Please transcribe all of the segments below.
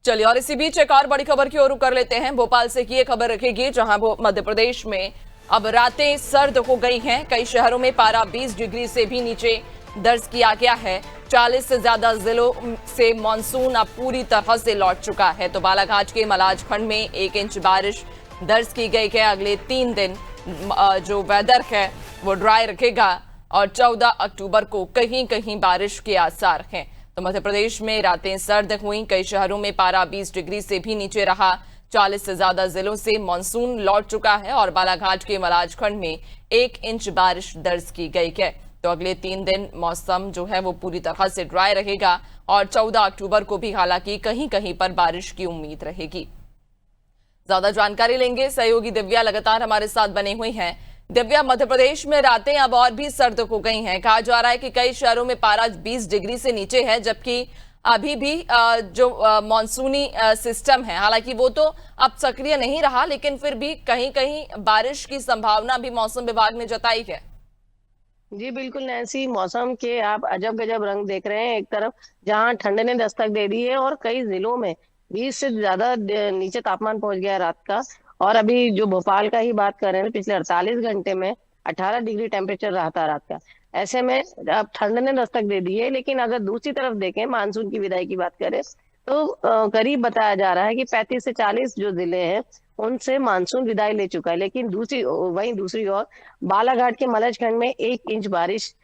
चलिए, और इसी बीच एक और बड़ी खबर की ओर रुख कर लेते हैं। भोपाल से की ये खबर रखेगी, जहां मध्य प्रदेश में अब रातें सर्द हो गई हैं। कई शहरों में पारा 20 डिग्री से भी नीचे दर्ज किया गया है। 40 से ज्यादा जिलों से मानसून अब पूरी तरह से लौट चुका है। तो बालाघाट के मलाजखंड में 1 इंच बारिश दर्ज की गई है। अगले 3 दिन जो वेदर है वो ड्राई रहेगा और 14 अक्टूबर को कहीं कहीं बारिश के आसार हैं। तो मध्य प्रदेश में रातें सर्द हुई। कई शहरों में पारा 20 डिग्री से भी नीचे रहा। 40 से ज्यादा जिलों से मानसून लौट चुका है और बालाघाट के मलाजखंड में 1 इंच बारिश दर्ज की गई है। तो अगले 3 दिन मौसम जो है वो पूरी तरह से ड्राई रहेगा और 14 अक्टूबर को भी हालांकि कहीं कहीं पर बारिश की उम्मीद रहेगी। ज्यादा जानकारी लेंगे, सहयोगी दिव्या लगातार हमारे साथ बने हुई हैं। दिव्या, मध्य प्रदेश में रातें अब और भी सर्द हो गई हैं। कहा जा रहा है कि कई शहरों में पारा 20 डिग्री से नीचे है, जबकि अभी भी जो मानसूनी सिस्टम है, हालांकि वो तो अब सक्रिय नहीं रहा, लेकिन फिर भी कहीं कहीं बारिश की संभावना भी मौसम विभाग ने जताई है। जी बिल्कुल नैन्सी, मौसम के आप अजब गजब रंग देख रहे हैं। एक तरफ जहां ठंड ने दस्तक दे दी है और कई जिलों में 20 से ज्यादा नीचे तापमान पहुंच गया है रात का। और अभी जो भोपाल का ही बात कर रहे हैं, पिछले 48 घंटे में 18 डिग्री टेम्परेचर रहा था रात का। ऐसे में अब ठंड ने दस्तक दे दी है, लेकिन अगर दूसरी तरफ देखें, मानसून की विदाई की बात करें, तो करीब बताया जा रहा है कि 35 से 40 जो जिले हैं उनसे मानसून विदाई ले चुका है। लेकिन दूसरी ओर बालाघाट के मलजखंड में 1 इंच बारिश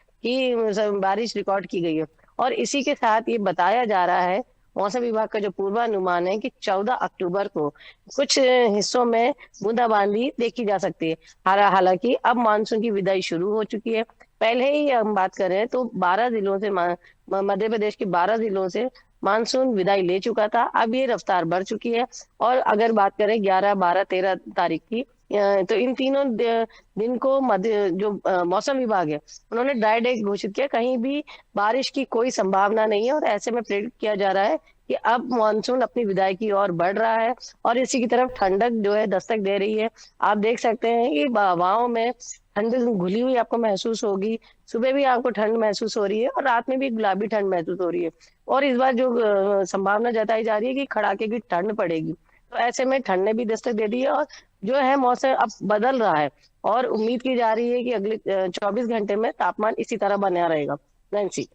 रिकॉर्ड की गई है। और इसी के साथ ये बताया जा रहा है, मौसम विभाग का जो पूर्वानुमान है, कि 14 अक्टूबर को कुछ हिस्सों में बूंदाबांदी देखी जा सकती है। हालांकि अब मानसून की विदाई शुरू हो चुकी है। पहले ही हम बात करें तो 12 जिलों से मध्य प्रदेश के 12 जिलों से मानसून विदाई ले चुका था। अब ये रफ्तार बढ़ चुकी है। और अगर बात करें 11, 12, 13 तारीख की, तो इन तीनों दिन को मौसम विभाग है, उन्होंने ड्राई डे घोषित किया। कहीं भी बारिश की कोई संभावना नहीं है और ऐसे में प्रेडिक्ट किया जा रहा है कि अब मानसून अपनी विदाई की ओर बढ़ रहा है और इसी की तरफ ठंडक जो है दस्तक दे रही है। आप देख सकते हैं कि हवाओं में ठंड घुली हुई आपको महसूस होगी। सुबह भी आपको ठंड महसूस हो रही है और रात में भी गुलाबी ठंड महसूस हो रही है। और इस बार जो संभावना जताई जा रही है कि कड़ाके की ठंड पड़ेगी। तो ऐसे में ठंड ने भी दस्तक दे दी है और जो है मौसम अब बदल रहा है और उम्मीद की जा रही है कि अगले 24 घंटे में तापमान इसी तरह बना रहेगा। नैन्सी,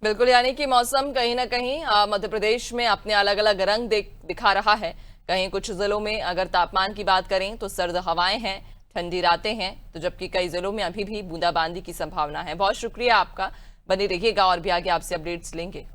बिल्कुल, यानी कि मौसम कहीं ना कहीं मध्य प्रदेश में अपने अलग अलग रंग दिखा रहा है। कहीं कुछ जिलों में अगर तापमान की बात करें तो सर्द हवाएं हैं, ठंडी रातें हैं, तो जबकि कई जिलों में अभी भी बूंदाबांदी की संभावना है। बहुत शुक्रिया आपका, बने रहिएगा और भी आगे आपसे अपडेट्स लेंगे।